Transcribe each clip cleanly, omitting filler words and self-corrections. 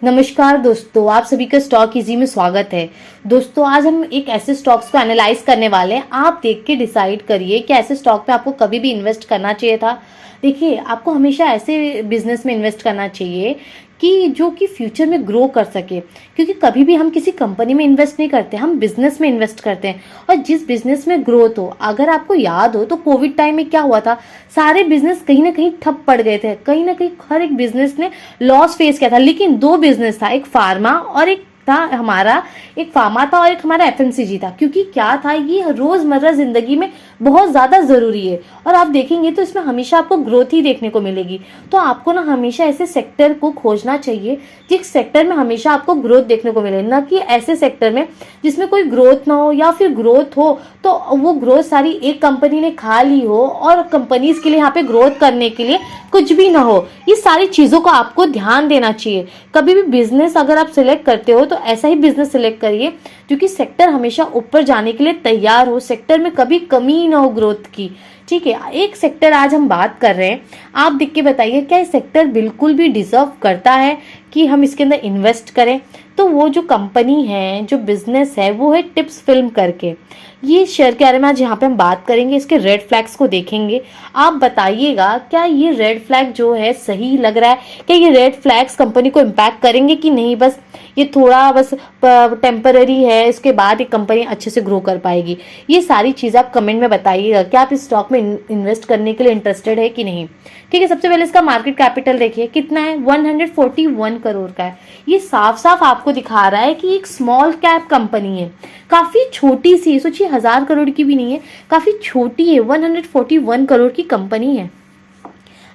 नमस्कार दोस्तों, आप सभी का स्टॉक इजी में स्वागत है। दोस्तों, आज हम एक ऐसे स्टॉक्स को एनालाइज करने वाले हैं। आप देख के डिसाइड करिए कि ऐसे स्टॉक पे आपको कभी भी इन्वेस्ट करना चाहिए था। देखिए, आपको हमेशा ऐसे बिजनेस में इन्वेस्ट करना चाहिए कि जो कि फ्यूचर में ग्रो कर सके, क्योंकि कभी भी हम किसी कंपनी में इन्वेस्ट नहीं करते, हम बिजनेस में इन्वेस्ट करते हैं। और जिस बिजनेस में ग्रोथ हो, अगर आपको याद हो तो कोविड टाइम में क्या हुआ था, सारे बिजनेस कहीं ना कहीं ठप पड़ गए थे। कहीं ना कहीं हर एक बिजनेस ने लॉस फेस किया था, लेकिन दो बिजनेस था, एक फार्मा और एक था हमारा एक फार्मा था और एक हमारा एफएमसीजी था। क्योंकि क्या था, ये रोजमर्रा जिंदगी में बहुत ज्यादा जरूरी है और आप देखेंगे तो इसमें हमेशा आपको ग्रोथ ही देखने को मिलेगी। तो आपको ना हमेशा ऐसे सेक्टर को खोजना चाहिए जिस सेक्टर में हमेशा आपको ग्रोथ देखने को मिले, ना कि ऐसे सेक्टर में जिसमें कोई ग्रोथ ना हो, या फिर ग्रोथ हो तो वो ग्रोथ सारी एक कंपनी ने खा ली हो और कंपनीज के लिए यहाँ पे ग्रोथ करने के लिए कुछ भी ना हो। ये सारी चीजों को आपको ध्यान देना चाहिए। कभी भी बिजनेस अगर आप सिलेक्ट करते हो तो ऐसा ही बिजनेस सिलेक्ट करिए क्योंकि सेक्टर हमेशा ऊपर जाने के लिए तैयार हो, सेक्टर में कभी कमी ना हो ग्रोथ की। ठीक है, एक सेक्टर आज हम बात कर रहे हैं, आप देख के बताइए क्या ये सेक्टर बिल्कुल भी डिजर्व करता है कि हम इसके अंदर इन्वेस्ट करें। तो वो जो कंपनी है, जो बिजनेस है, वो है टिप्स फिल्म करके। ये शेयर के बारे में आज यहाँ पे हम बात करेंगे, इसके रेड फ्लैग्स को देखेंगे। आप बताइएगा क्या ये रेड फ्लैग जो है सही लग रहा है, क्या ये रेड फ्लैग्स कंपनी को इम्पैक्ट करेंगे कि नहीं, बस ये थोड़ा बस टेम्पररी है, इसके बाद ये कंपनी अच्छे से ग्रो कर पाएगी। ये सारी चीज़ आप कमेंट में बताइएगा कि आप इस स्टॉक में इन्वेस्ट करने के लिए इंटरेस्टेड है कि नहीं। ठीक है, सबसे पहले इसका मार्केट कैपिटल देखिए कितना है, 141 करोड़ का है। ये साफ साफ आपको दिखा रहा है कि एक स्मॉल कैप कंपनी है, काफी छोटी सी, सोचिए 1000 करोड़ की भी नहीं है, काफी छोटी है, 141 करोड़ की कंपनी है।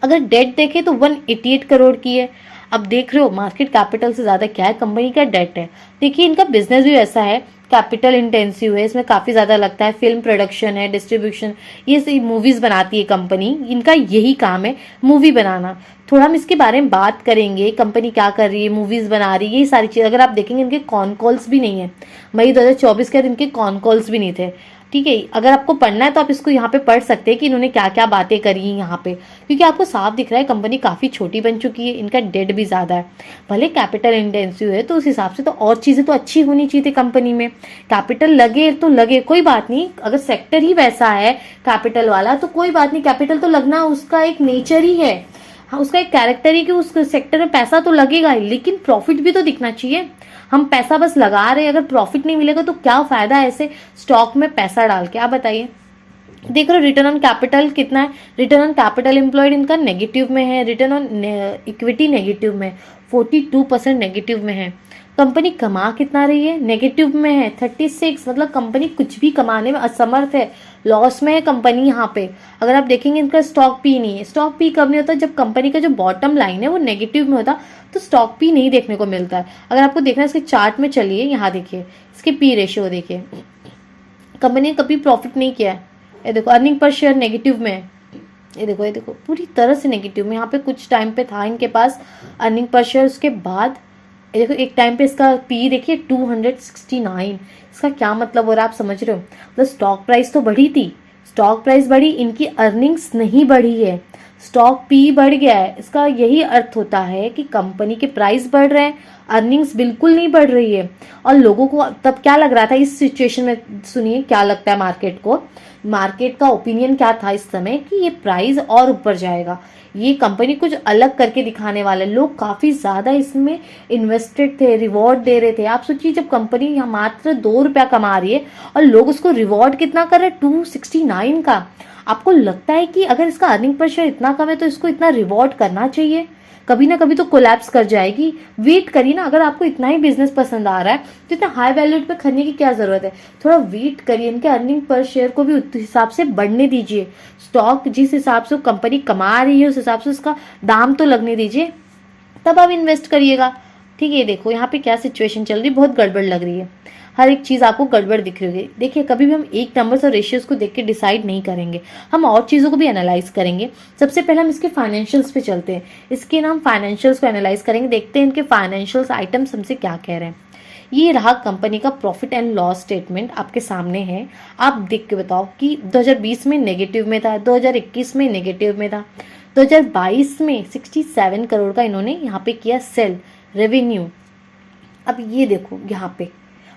अगर डेट देखें तो 188 करोड़ की है। अब देख रहे हो मार्केट कैपिटल से ज्यादा क्या है, कंपनी का डेट है। देखिए, इनका बिजनेस भी ऐसा है, कैपिटल इंटेंसिव है, इसमें काफी ज्यादा लगता है, फिल्म प्रोडक्शन है, डिस्ट्रीब्यूशन, ये मूवीज बनाती है कंपनी, इनका यही काम है मूवी बनाना। थोड़ा हम इसके बारे में बात करेंगे, कंपनी क्या कर रही है, मूवीज बना रही है, ये सारी चीज। अगर आप देखेंगे इनके कॉन कॉल्स भी नहीं है, मई 2024 के इनके कॉन कॉल्स भी नहीं थे। ठीक है, अगर आपको पढ़ना है तो आप इसको यहाँ पे पढ़ सकते हैं कि इन्होंने क्या क्या बातें करी हैं यहाँ पे, क्योंकि आपको साफ दिख रहा है कंपनी काफी छोटी बन चुकी है, इनका डेट भी ज्यादा है। भले कैपिटल इंटेंसिव है तो उस हिसाब से तो और चीजें तो अच्छी होनी चाहिए थी कंपनी में। कैपिटल लगे तो लगे, कोई बात नहीं, अगर सेक्टर ही वैसा है कैपिटल वाला तो कोई बात नहीं, कैपिटल तो लगना उसका एक नेचर ही है, हाँ, उसका एक कैरेक्टर ही कि उस सेक्टर में पैसा तो लगेगा ही, लेकिन प्रॉफिट भी तो दिखना चाहिए। हम पैसा बस लगा रहे हैं, अगर प्रॉफिट नहीं मिलेगा तो क्या फायदा है ऐसे स्टॉक में पैसा डाल के, आप बताइए। देख रहे हो रिटर्न ऑन कैपिटल कितना है, रिटर्न ऑन कैपिटल एम्प्लॉयड इनका नेगेटिव में है, रिटर्न ऑन इक्विटी नेगेटिव में, 42% नेगेटिव में है। कंपनी कमा कितना रही है, नेगेटिव में है 36, मतलब कंपनी कुछ भी कमाने में असमर्थ है, लॉस में है कंपनी यहाँ पे। अगर आप देखेंगे इनका स्टॉक पी नहीं है, स्टॉक पी कब नहीं होता, जब कंपनी का जो बॉटम लाइन है वो नेगेटिव में होता तो स्टॉक पी नहीं देखने को मिलता है। अगर आपको देखना है इसके चार्ट में चलिए, यहाँ देखिए इसके पी रेशियो देखिए, कंपनी ने कभी प्रॉफिट नहीं किया है। ये देखो अर्निंग पर शेयर नेगेटिव में है, ये देखो पूरी तरह से नेगेटिव में। यहाँ पे कुछ टाइम पे था इनके पास अर्निंग पर शेयर, उसके बाद देखो एक टाइम पे इसका पी देखिए 269। इसका क्या मतलब हो रहा है, आप समझ रहे हो, मतलब स्टॉक प्राइस तो बढ़ी थी, स्टॉक प्राइस बढ़ी, इनकी अर्निंग्स नहीं बढ़ी है, स्टॉक पी बढ़ गया है। इसका यही अर्थ होता है कि कंपनी के प्राइस बढ़ रहे हैं, अर्निंग्स बिल्कुल नहीं बढ़ रही है। और लोगों को तब क्या लग रहा था इस सिचुएशन में, सुनिए क्या लगता है मार्केट को, मार्केट का ओपिनियन क्या था इस समय कि ये प्राइस और ऊपर जाएगा, ये कंपनी कुछ अलग करके दिखाने वाले। लोग काफी ज्यादा इसमें इन्वेस्टेड थे, रिवॉर्ड दे रहे थे। आप सोचिए जब कंपनी यहाँ मात्र 2 रुपया कमा रही है और लोग उसको रिवॉर्ड कितना कर रहे हैं, 269 का। आपको लगता है कि अगर इसका अर्निंग पर शेयर इतना कम है तो इसको इतना रिवॉर्ड करना चाहिए, कभी ना कभी तो कोलैप्स कर जाएगी। वेट करिए ना, अगर आपको इतना ही बिजनेस पसंद आ रहा है तो इतना हाई वैल्यूड पे खरीदने की क्या जरूरत है, थोड़ा वेट करिए, इनके अर्निंग पर शेयर को भी उस हिसाब से बढ़ने दीजिए। स्टॉक जिस हिसाब से कंपनी कमा रही है उस हिसाब से उसका दाम तो लगने दीजिए, तब आप इन्वेस्ट करिएगा। ठीक है, देखो यहाँ पे क्या सिचुएशन चल रही है, बहुत गड़बड़ लग रही है, हर एक चीज आपको गड़बड़ दिख रही होगी। देखिए, कभी भी हम एक नंबर्स और रेशियोज को देख के डिसाइड नहीं करेंगे, हम और चीजों को भी एनालाइज करेंगे। सबसे पहले हम इसके फाइनेंशियल्स पे चलते हैं, इसके नाम फाइनेंशियल्स को एनालाइज करेंगे, देखते हैं इनके फाइनेंशियल्स आइटम्स हमसे क्या कह रहे हैं। ये रहा कंपनी का प्रॉफिट एंड लॉस स्टेटमेंट आपके सामने है। आप देख के बताओ कि 2020 में नेगेटिव में था, 2021 में नेगेटिव में था, 2022 में 67 करोड़ का इन्होंने यहाँ पे किया सेल, रेवेन्यू, अब ये देखो यहाँ पे,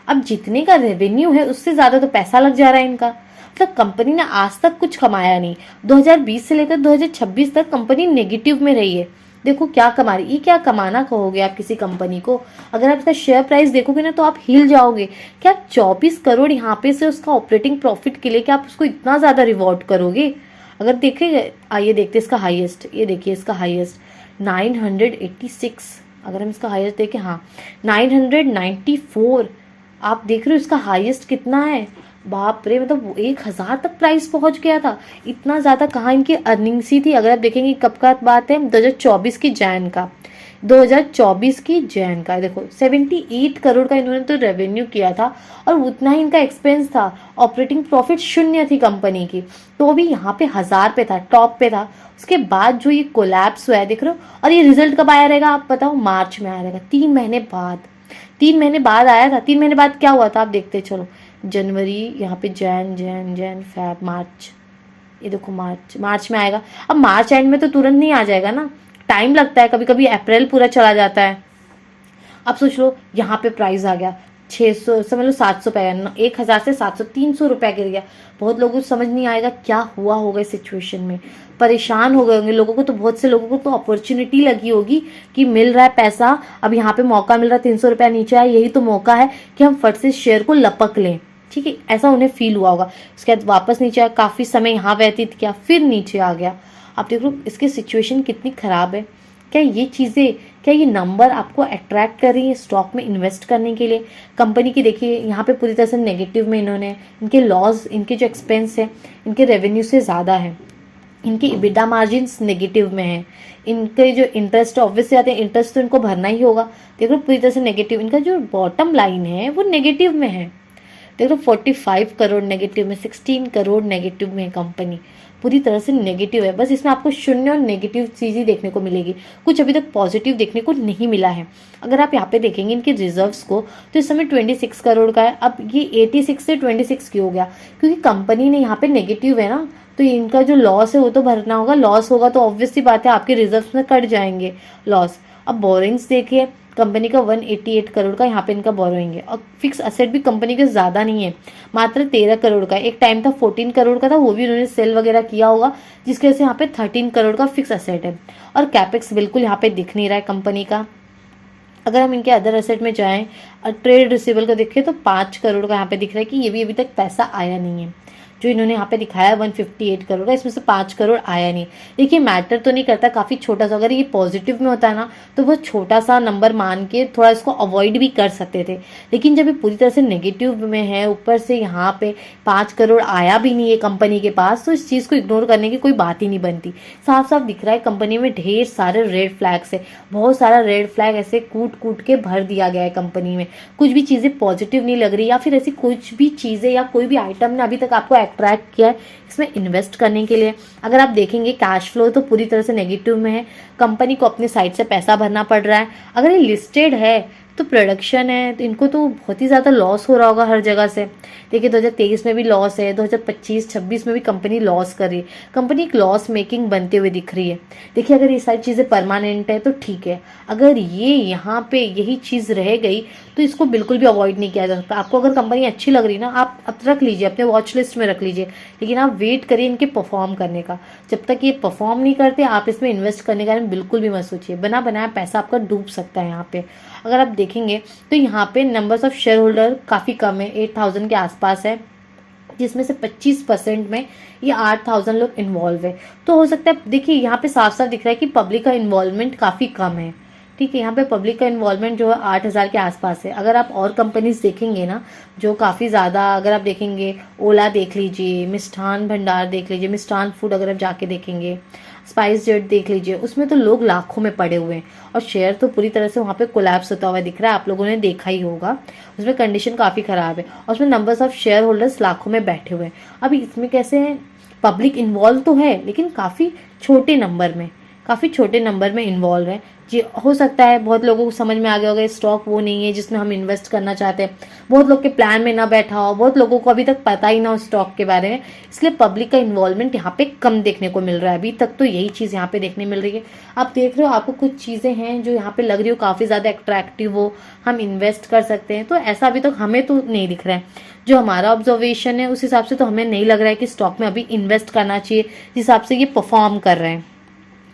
अब जितने का रेवेन्यू है उससे ज्यादा तो पैसा लग जा रहा है इनका। मतलब कंपनी ने आज तक कुछ कमाया नहीं। 2020 से लेकर 2026 तक कंपनी नेगेटिव में रही है। देखो क्या कमा रही, ये क्या कमाना कहोगे आप किसी कंपनी को? अगर आप इसका शेयर प्राइस देखोगे ना तो आप हिल जाओगे। क्या 24 करोड़ यहाँ पे से उसका ऑपरेटिंग प्रॉफिट के लिए क्या आप उसको इतना ज्यादा रिवॉर्ड करोगे? अगर देखेंगे, आइए देखते इसका हाईएस्ट, ये देखिए इसका हाईएस्ट 986। अगर हम इसका हाईएस्ट देखें, हाँ 994, आप देख रहे हो इसका हाईएस्ट कितना है। बाप रे, मतलब 1000 तक प्राइस पहुंच गया था। इतना ज्यादा कहाँ इनकी अर्निंग्स ही थी। अगर आप देखेंगे कब का बात है, 2024 की जैन का, 2024 की जैन का, देखो 78 करोड़ का इन्होंने तो रेवेन्यू किया था और उतना ही इनका एक्सपेंस था। ऑपरेटिंग प्रॉफिट शून्य थी कंपनी की, तो भी यहाँ पे 1000 पे था, टॉप पे था। उसके बाद जो ये कोलैप्स हुआ है देख रहे हो, और ये रिजल्ट कब आया रहेगा आप बताओ? मार्च में आया रहेगा, 3 महीने बाद। 3 महीने बाद आया था। 3 महीने बाद क्या हुआ था आप देखते चलो। जनवरी, यहाँ पे जैन फेब मार्च, ये देखो मार्च में आएगा। अब मार्च एंड में तो तुरंत नहीं आ जाएगा ना, टाइम लगता है, कभी कभी अप्रैल पूरा चला जाता है। अब सोच लो यहाँ पे प्राइस आ गया 600, समझ लो 700 पे, 1000 से 700, 300 रुपया गिर गया। बहुत लोगों को समझ नहीं आएगा क्या हुआ होगा इस सिचुएशन में, परेशान हो गए होंगे लोगों को। तो बहुत से लोगों को तो अपॉर्चुनिटी लगी होगी कि मिल रहा है पैसा, अब यहाँ पे मौका मिल रहा है, 300 रुपया नीचे आया, यही तो मौका है कि हम फट से शेयर को लपक लें। ठीक है, ऐसा उन्हें फील हुआ होगा। उसके बाद वापस नीचे आया, काफी समय यहाँ व्यतीत किया, फिर नीचे आ गया। आप देखो इसकी सिचुएशन कितनी खराब है। क्या ये चीजें, क्या ये नंबर आपको अट्रैक्ट कर रही है स्टॉक में इन्वेस्ट करने के लिए? कंपनी की देखिए यहाँ पे पूरी तरह से नेगेटिव में इन्होंने, इनके लॉस, इनके जो एक्सपेंस है इनके रेवेन्यू से ज़्यादा है। इनके इबिडा मार्जिन्स नेगेटिव में है। इनके जो इंटरेस्ट ऑब्वियसली आते हैं, इंटरेस्ट तो इनको भरना ही होगा। देखो पूरी तरह से नेगेटिव, इनका जो बॉटम लाइन है वो नेगेटिव में है। देखो 45 करोड़ नेगेटिव में, 16 करोड़ नेगेटिव में है कंपनी, पूरी तरह से नेगेटिव है। बस इसमें आपको शून्य और नेगेटिव चीज़ें देखने को मिलेगी, कुछ अभी तक पॉजिटिव देखने को नहीं मिला है। अगर आप यहाँ पे देखेंगे इनके रिजर्व्स को तो इस समय 26 करोड़ का है। अब ये 86 से 26 क्यों हो गया? क्योंकि कंपनी ने यहाँ पे नेगेटिव है ना, तो इनका जो लॉस है वो तो भरना होगा। लॉस होगा तो ऑब्वियसली बात है आपके रिजर्व्स में कट जाएंगे लॉस। अब बोरिंग्स देखिए, कंपनी का 188 करोड़ का यहाँ पे इनका बोरोइंग है। और फिक्स असेट भी कंपनी के ज़्यादा नहीं है, मात्र 13 करोड़ का। एक टाइम था 14 करोड़ का था, वो भी उन्होंने सेल वगैरह किया होगा, जिसकी वजह से यहाँ पे 13 करोड़ का फिक्स असेट है। और कैपेक्स बिल्कुल यहाँ पे दिख नहीं रहा है कंपनी का। अगर हम इनके अदर असेट में जाएं और ट्रेड रिसीवेबल को देखें तो 5 करोड़ का यहाँ पे दिख रहा है कि ये भी अभी तक पैसा आया नहीं है। जो इन्होंने यहाँ पे दिखाया 158 करोड़ का, इसमें से 5 करोड़ आया नहीं। देखिए मैटर तो नहीं करता, काफ़ी छोटा सा, अगर ये पॉजिटिव में होता है ना तो वो छोटा सा नंबर मान के थोड़ा इसको अवॉइड भी कर सकते थे। लेकिन जब ये पूरी तरह से नेगेटिव में है, ऊपर से यहाँ पे 5 करोड़ आया भी नहीं है कंपनी के पास, तो इस चीज़ को इग्नोर करने की कोई बात ही नहीं बनती। साफ साफ दिख रहा है कंपनी में ढेर सारे रेड फ्लैग्स है, बहुत सारा रेड फ्लैग ऐसे कूट कूट के भर दिया गया है कंपनी में। कुछ भी चीज़ें पॉजिटिव नहीं लग रही, या फिर ऐसी कुछ भी चीज़ें या कोई भी आइटम ने अभी तक आपको अट्रैक्ट किया है इसमें इन्वेस्ट करने के लिए। अगर आप देखेंगे कैश फ्लो तो पूरी तरह से नेगेटिव में है, कंपनी को अपने साइड से पैसा भरना पड़ रहा है। अगर ये लिस्टेड है तो प्रोडक्शन है तो इनको तो बहुत ही ज़्यादा लॉस हो रहा होगा हर जगह से। देखिए 2023 में भी लॉस है, 2025-26 में भी कंपनी लॉस कर रही है। कंपनी एक लॉस मेकिंग बनते हुए दिख रही है। देखिए अगर ये सारी चीज़ें परमानेंट है तो ठीक है, अगर ये यहाँ पे यही चीज़ रह गई तो इसको बिल्कुल भी अवॉइड नहीं किया जा सकता। आपको अगर कंपनी अच्छी लग रही है ना, आप अब रख लीजिए, अपने वॉच लिस्ट में रख लीजिए, लेकिन आप वेट करिए इनके परफॉर्म करने का। जब तक ये परफॉर्म नहीं करते आप इसमें इन्वेस्ट करने का बिल्कुल भी मत सोचिए, बना बनाया पैसा आपका डूब सकता है यहाँ पे। अगर आप देखेंगे तो यहाँ पे नंबर्स ऑफ शेयर होल्डर काफ़ी कम है, 8000 के आसपास है, जिसमें से 25% में ये 8000 लोग इन्वॉल्व है। तो हो सकता है, देखिए यहाँ पे साफ साफ दिख रहा है कि पब्लिक का इन्वॉल्वमेंट काफ़ी कम है। ठीक है, यहाँ पे पब्लिक का इन्वॉल्वमेंट जो है 8000 के आसपास है। अगर आप और कंपनीज देखेंगे ना जो काफ़ी ज़्यादा, अगर आप देखेंगे ओला देख लीजिए, मिष्ठान भंडार देख लीजिए, मिष्ठान फूड अगर आप जाके देखेंगे, स्पाइस जेट देख लीजिए, उसमें तो लोग लाखों में पड़े हुए हैं और शेयर तो पूरी तरह से वहाँ पे कोलैप्स होता हुआ दिख रहा है। आप लोगों ने देखा ही होगा, उसमें कंडीशन काफ़ी ख़राब है और उसमें नंबर्स ऑफ शेयर होल्डर्स लाखों में बैठे हुए हैं। अब इसमें कैसे है, पब्लिक इन्वॉल्व तो है लेकिन काफ़ी छोटे नंबर में, काफ़ी छोटे नंबर में इन्वॉल्व है जी। हो सकता है बहुत लोगों को समझ में आ गया होगा स्टॉक वो नहीं है जिसमें हम इन्वेस्ट करना चाहते हैं, बहुत लोग के प्लान में ना बैठा हो, बहुत लोगों को अभी तक पता ही ना हो स्टॉक के बारे में, इसलिए पब्लिक का इन्वॉल्वमेंट यहाँ पे कम देखने को मिल रहा है। अभी तक तो यही चीज़ यहाँ पे देखने मिल रही है। आप देख रहे हो आपको कुछ चीज़ें हैं जो यहाँ पे लग रही हो काफ़ी ज़्यादा अट्रैक्टिव हो, हम इन्वेस्ट कर सकते हैं, तो ऐसा अभी तक हमें तो नहीं दिख रहा है। जो हमारा ऑब्जर्वेशन है उस हिसाब से तो हमें नहीं लग रहा है कि स्टॉक में अभी इन्वेस्ट करना चाहिए जिस हिसाब से ये परफॉर्म कर रहे हैं।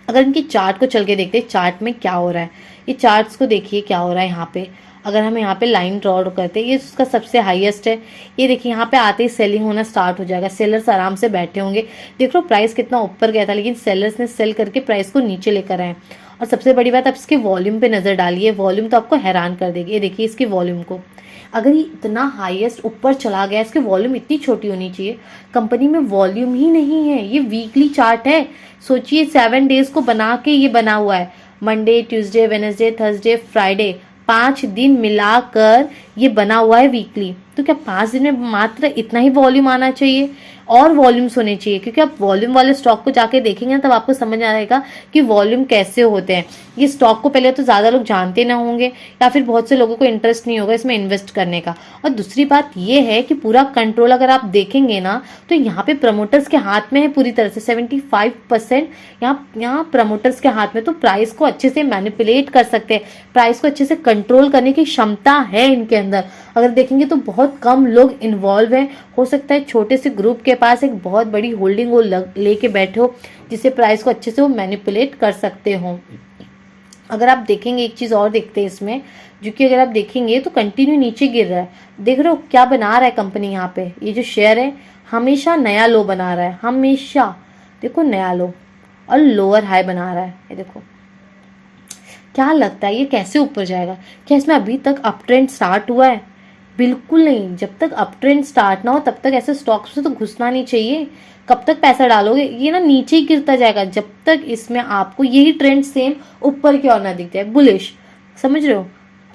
अगर इनकी चार्ट को चल के देखते हैं चार्ट में क्या हो रहा है, ये चार्ट्स को देखिए क्या हो रहा है यहाँ पे। अगर हम यहाँ पे लाइन ड्रॉ करते हैं, ये उसका सबसे हाईएस्ट है। ये देखिए यहाँ पे आते ही सेलिंग होना स्टार्ट हो जाएगा, सेलर्स आराम से बैठे होंगे। देख लो प्राइस कितना ऊपर गया था लेकिन सेलर्स ने सेल करके प्राइस को नीचे लेकर आए। और सबसे बड़ी बात, आप इसके वॉल्यूम पे नजर डालिए, वॉल्यूम तो आपको हैरान कर देगी। ये देखिए इसकी वॉल्यूम को, अगर ये इतना हाईएस्ट ऊपर चला गया, इसकी वॉल्यूम इतनी छोटी होनी चाहिए। कंपनी में वॉल्यूम ही नहीं है, ये वीकली चार्ट है। सोचिए 7 डेज को बना के ये बना हुआ है, Monday, Tuesday, Wednesday, Thursday, Friday, 5 दिन मिलाकर ये बना हुआ है वीकली। तो क्या 5 दिन में मात्र इतना ही वॉल्यूम आना चाहिए? और वॉल्यूम्स होने चाहिए, क्योंकि आप वॉल्यूम वाले स्टॉक को जाके देखेंगे तब आपको समझ आ जाएगा कि वॉल्यूम कैसे होते हैं। ये स्टॉक को पहले तो ज़्यादा लोग जानते ना होंगे या फिर बहुत से लोगों को इंटरेस्ट नहीं होगा इसमें इन्वेस्ट करने का। और दूसरी बात ये है कि पूरा कंट्रोल अगर आप देखेंगे ना तो यहाँ पे प्रमोटर्स के हाथ में है पूरी तरह से। 75% यहाँ प्रमोटर्स के हाथ में, तो प्राइस को अच्छे से मैनिपुलेट कर सकते हैं, प्राइस को अच्छे से कंट्रोल करने की क्षमता है इनके अंदर। अगर देखेंगे तो बहुत कम लोग इन्वॉल्व हैं। हो सकता है छोटे से ग्रुप के पास एक बहुत बड़ी होल्डिंग वो लेके बैठे हो जिससे प्राइस को अच्छे से वो मैनिपुलेट कर सकते हो। अगर आप देखेंगे एक चीज और देखते हैं इसमें, जो कि अगर आप देखेंगे तो कंटिन्यू नीचे गिर रहा है। देख रहे हो क्या बना रहा है कंपनी यहाँ पे, ये जो शेयर है हमेशा नया लो बना रहा है, हमेशा देखो नया लो और लोअर हाई बना रहा है। ये देखो क्या लगता है ये कैसे ऊपर जाएगा? क्या इसमें अभी तक अप ट्रेंड स्टार्ट हुआ है? बिल्कुल नहीं। जब तक अप ट्रेंड स्टार्ट ना हो तब तक ऐसे स्टॉक्स में तो घुसना नहीं चाहिए। कब तक पैसा डालोगे? ये ना नीचे ही गिरता जाएगा जब तक इसमें आपको यही ट्रेंड सेम ऊपर की ओर ना दिख जाए, बुलिश, समझ रहे हो,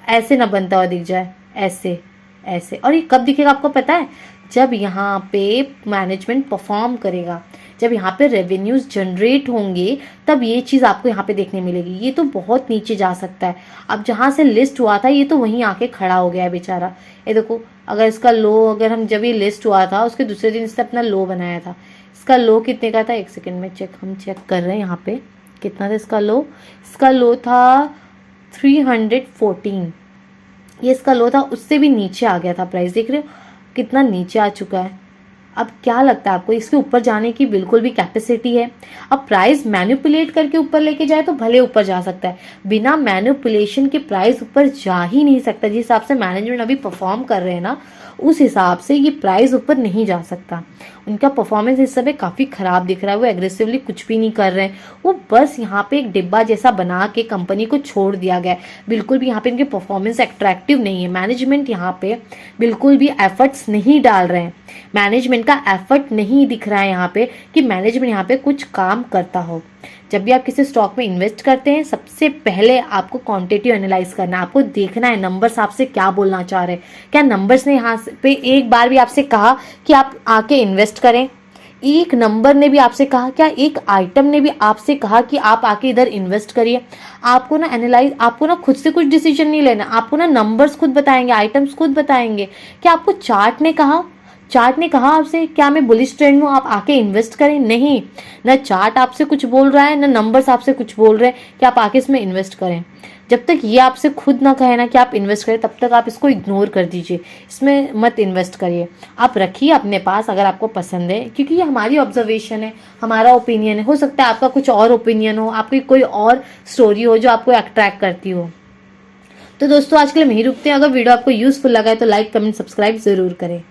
ऐसे ना बनता हुआ दिख जाए, ऐसे ऐसे। और ये कब दिखेगा आपको पता है? जब यहाँ पे मैनेजमेंट परफॉर्म करेगा, जब यहाँ पे रेवेन्यूज जनरेट होंगे तब ये चीज़ आपको यहाँ पे देखने मिलेगी। ये तो बहुत नीचे जा सकता है। अब जहाँ से लिस्ट हुआ था ये तो वहीं आके खड़ा हो गया है बेचारा। ये देखो अगर इसका लो, अगर हम जब ये लिस्ट हुआ था उसके दूसरे दिन इसने अपना लो बनाया था। इसका लो कितने का था? एक सेकेंड में हम चेक कर रहे हैं यहाँ पे कितना था इसका लो। इसका लो था 314, ये इसका लो था, उससे भी नीचे आ गया था प्राइस। देख रहे हो कितना नीचे आ चुका है। अब क्या लगता है आपको इसके ऊपर जाने की बिल्कुल भी कैपेसिटी है? अब प्राइस मैनिपुलेट करके ऊपर लेके जाए तो भले ऊपर जा सकता है, बिना मैनिपुलेशन के प्राइस ऊपर जा ही नहीं सकता। जिस हिसाब से मैनेजमेंट अभी परफॉर्म कर रहे हैं ना उस हिसाब से ये प्राइस ऊपर नहीं जा सकता। उनका परफॉर्मेंस इस समय काफ़ी ख़राब दिख रहा है। वो एग्रेसिवली कुछ भी नहीं कर रहे हैं, वो बस यहाँ पे एक डिब्बा जैसा बना के कंपनी को छोड़ दिया गया है। बिल्कुल भी यहाँ पे इनके परफॉर्मेंस एट्रैक्टिव नहीं है। मैनेजमेंट यहाँ पे बिल्कुल भी एफर्ट्स नहीं डाल रहे हैं, मैनेजमेंट का एफर्ट नहीं दिख रहा है यहाँ पे कि मैनेजमेंट यहाँ पे कुछ काम करता हो। जब भी आप किसी स्टॉक में इन्वेस्ट करते हैं सबसे पहले आपको क्वांटिटेटिव एनालाइज करना है, आपको देखना है नंबर्स आपसे क्या बोलना चाह रहे हैं। क्या नंबर्स ने यहाँ पे एक बार भी आपसे कहा कि आप आके इन्वेस्ट करें? एक नंबर ने भी आपसे कहा? क्या एक आइटम ने भी आपसे कहा कि आप आके इधर इन्वेस्ट करिए? आपको ना एनालाइज, आपको ना खुद से कुछ डिसीजन नहीं लेना, आपको ना नंबर्स खुद बताएंगे, आइटम्स खुद बताएंगे। क्या आपको चार्ट ने कहा? चार्ट ने कहा आपसे क्या मैं बुलिश ट्रेंड में आप आके इन्वेस्ट करें? नहीं, ना चार्ट आपसे कुछ बोल रहा है ना नंबर्स आपसे कुछ बोल रहे हैं कि आप आके इसमें इन्वेस्ट करें। जब तक ये आपसे खुद ना कहे ना कि आप इन्वेस्ट करें तब तक आप इसको इग्नोर कर दीजिए, इसमें मत इन्वेस्ट करिए। आप रखिए अपने पास अगर आपको पसंद है, क्योंकि ये हमारी ऑब्जर्वेशन है, हमारा ओपिनियन है। हो सकता है आपका कुछ और ओपिनियन हो, आपकी कोई और स्टोरी हो जो आपको अट्रैक्ट करती हो। तो दोस्तों आज के लिए हम यहीं रुकते हैं। अगर वीडियो आपको यूजफुल लगा है तो लाइक, कमेंट, सब्सक्राइब जरूर करें।